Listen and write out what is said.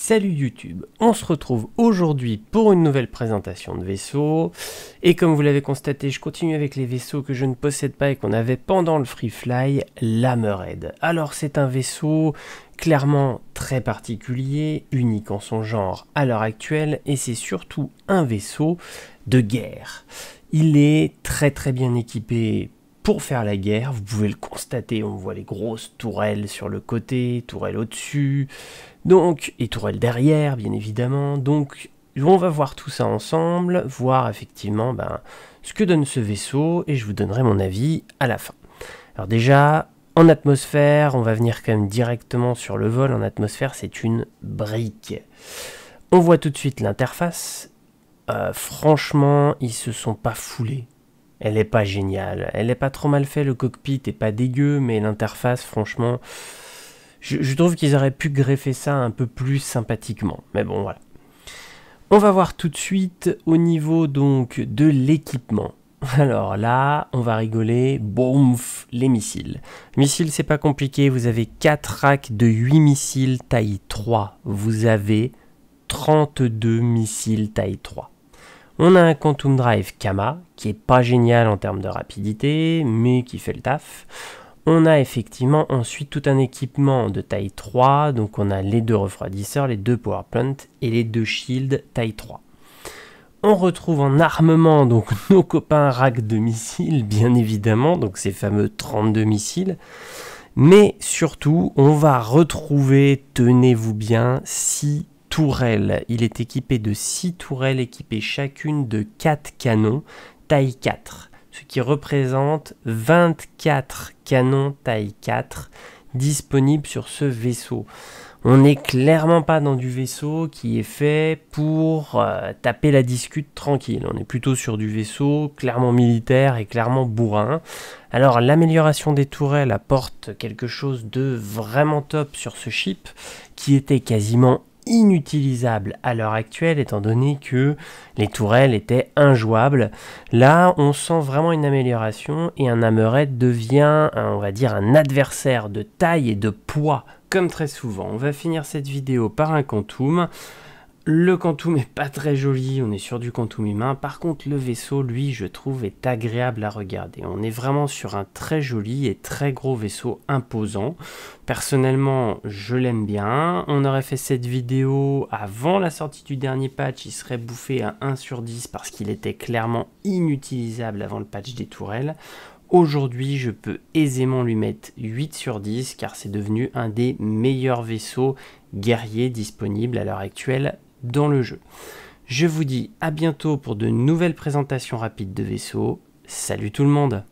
Salut YouTube, on se retrouve aujourd'hui pour une nouvelle présentation de vaisseau. Et comme vous l'avez constaté, je continue avec les vaisseaux que je ne possède pas et qu'on avait pendant le Free Fly, l'Hammerhead. Alors c'est un vaisseau clairement très particulier, unique en son genre à l'heure actuelle, et c'est surtout un vaisseau de guerre. Il est très bien équipé pour faire la guerre, vous pouvez le constater, on voit les grosses tourelles sur le côté, tourelles au-dessus, donc, et tourelles derrière, bien évidemment. Donc, on va voir tout ça ensemble, voir effectivement ce que donne ce vaisseau, et je vous donnerai mon avis à la fin. Alors déjà, en atmosphère, on va venir quand même directement sur le vol. En atmosphère, c'est une brique. On voit tout de suite l'interface. Franchement, ils se sont pas foulés. Elle est pas géniale, elle est pas trop mal fait, le cockpit est pas dégueu, mais l'interface, franchement, je trouve qu'ils auraient pu greffer ça un peu plus sympathiquement. Mais bon, voilà. On va voir tout de suite au niveau donc de l'équipement. Alors là, on va rigoler, boumf, les missiles. Missiles, c'est pas compliqué, vous avez 4 racks de 8 missiles taille 3. Vous avez 32 missiles taille 3. On a un Quantum Drive Kama, qui est pas génial en termes de rapidité, mais qui fait le taf. On a effectivement ensuite tout un équipement de taille 3, donc on a les 2 refroidisseurs, les 2 power plants et les 2 shields taille 3. On retrouve en armement donc nos copains racks de missiles, bien évidemment, donc ces fameux 32 missiles. Mais surtout, on va retrouver, tenez-vous bien, 6 tourelles. Il est équipé de 6 tourelles équipées chacune de 4 canons taille 4, ce qui représente 24 canons taille 4 disponibles sur ce vaisseau. On n'est clairement pas dans du vaisseau qui est fait pour taper la discute tranquille. On est plutôt sur du vaisseau clairement militaire et clairement bourrin. Alors l'amélioration des tourelles apporte quelque chose de vraiment top sur ce ship qui était quasiment inutilisable à l'heure actuelle étant donné que les tourelles étaient injouables. Là on sent vraiment une amélioration et un Hammerhead devient on va dire un adversaire de taille et de poids comme très souvent. On va finir cette vidéo par un Quantum. Le Quantum est pas très joli, on est sur du Quantum humain. Par contre, le vaisseau, lui, je trouve, est agréable à regarder. On est vraiment sur un très joli et très gros vaisseau imposant. Personnellement, je l'aime bien. On aurait fait cette vidéo avant la sortie du dernier patch. Il serait bouffé à 1 sur 10 parce qu'il était clairement inutilisable avant le patch des tourelles. Aujourd'hui, je peux aisément lui mettre 8 sur 10 car c'est devenu un des meilleurs vaisseaux guerriers disponibles à l'heure actuelle dans le jeu. Je vous dis à bientôt pour de nouvelles présentations rapides de vaisseaux. Salut tout le monde!